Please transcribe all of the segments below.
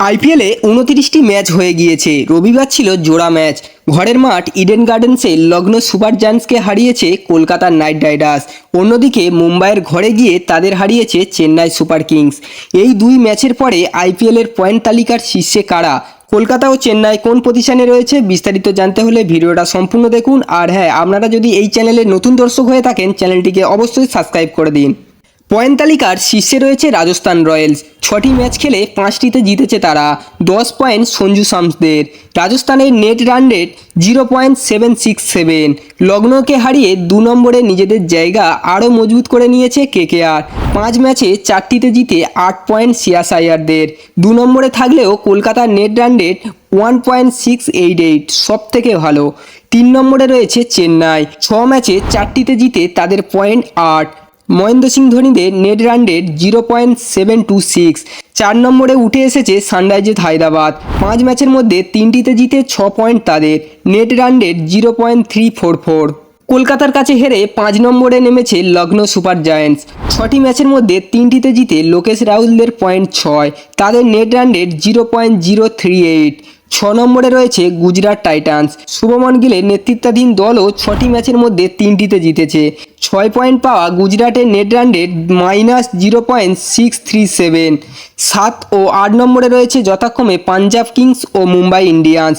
আইপিএলে 29টি ম্যাচ হয়ে গিয়েছে। রবিবার ছিল জোড়া ম্যাচ। ঘরের মাঠ ইডেন গার্ডেন্সে লখনৌ সুপার জায়ান্টসকে হারিয়েছে কলকাতা নাইট রাইডার্স। অন্যদিকে মুম্বাইয়ের ঘরে গিয়ে তাদের হারিয়েছে চেন্নাই সুপার কিংস। এই দুই ম্যাচের পরে আইপিএলের পয়েন্ট তালিকার শীর্ষে কারা, কলকাতা ও চেন্নাই কোন পজিশনে রয়েছে, বিস্তারিত জানতে হলে ভিডিওটা সম্পূর্ণ দেখুন। আর হ্যাঁ, আপনারা যদি এই চ্যানেলের নতুন দর্শক হয়ে থাকেন চ্যানেলটিকে অবশ্যই সাবস্ক্রাইব করে দিন। পয়েন্ট তালিকার শীর্ষে রয়েছে রাজস্থান রয়্যালস। 6টি ম্যাচ খেলে 5টিতে জিতেছে তারা। 10 পয়েন্ট সঞ্জু শামসদের। রাজস্থানের নেট রান রেট 0.767। লখনৌকে হারিয়ে 2 নম্বরে নিজেদের জায়গা আরও মজবুত করে নিয়েছে কেকেআর। 5 ম্যাচে 4টিতে জিতে 8 পয়েন্ট শ্রেয়াস আইয়ারদের। 2 নম্বরে থাকলেও কলকাতার নেট রান রেট 1.688, সব থেকে ভালো। 3 নম্বরে রয়েছে চেন্নাই। 6 ম্যাচে 4টিতে জিতে তাদের পয়েন্ট 8। মহেন্দ্র সিং ধোনিদের নেট রান রেট 0.726। 4 নম্বরে উঠে এসেছে সানরাইজার্স হায়দ্রাবাদ। 5 ম্যাচের মধ্যে 3টিতে জিতে 6 পয়েন্ট তাদের। Net run rate 0.344। কলকাতার কাছে হেরে 5 নম্বরে নেমেছে লখনৌ সুপার জায়ান্টস। 6টি ম্যাচের মধ্যে 3টিতে জিতে লোকেশ রাহুলদের পয়েন্ট 6। তাদের নেট রান রেট 0.038। 6 নম্বরে রয়েছে গুজরাট টাইটান্স। শুভমন গিলের নেতৃত্বাধীন দলও 6টি ম্যাচের মধ্যে 3টিতে জিতেছে। 6 পয়েন্ট পাওয়া গুজরাটের নেট রান রেট -0.637। 7 ও 8 নম্বরে রয়েছে যথাক্রমে পাঞ্জাব কিংস ও মুম্বাই ইন্ডিয়ান্স।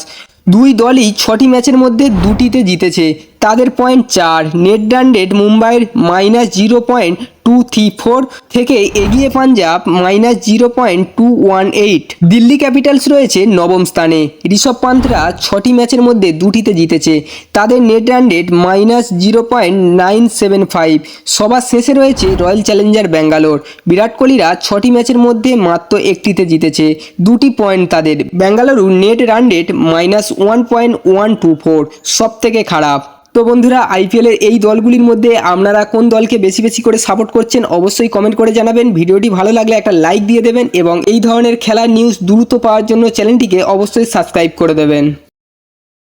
দুই দলই 6টি ম্যাচের মধ্যে 2টিতে জিতেছে। তাদের পয়েন্ট 4। নেট রান রেট মুম্বাইয়ের -0.234 থেকে এগিয়ে পাঞ্জাব -0.218। দিল্লি ক্যাপিটালস রয়েছে নবম স্থানে। ঋষভ পান্থরা 6টি ম্যাচের মধ্যে 2টিতে জিতেছে। তাদের নেট রান রেট -0.975। সবার শেষে রয়েছে রয়্যাল চ্যালেঞ্জার ব্যাঙ্গালোর। বিরাট কোহলিরা 6টি ম্যাচের মধ্যে মাত্র 1টিতে জিতেছে। 2টি পয়েন্ট তাদের। বেঙ্গালুরু নেট রান রেট -1.124, সব থেকে খারাপ। তো বন্ধুরা, আইপিএলের এই দলগুলির মধ্যে আপনারা কোন দলকে বেশি বেশি করে সাপোর্ট করছেন অবশ্যই কমেন্ট করে জানাবেন। ভিডিওটি ভালো লাগলে একটা লাইক দিয়ে দেবেন এবং এই ধরনের খেলার নিউজ দ্রুত পাওয়ার জন্য চ্যানেলটিকে অবশ্যই সাবস্ক্রাইব করে দেবেন।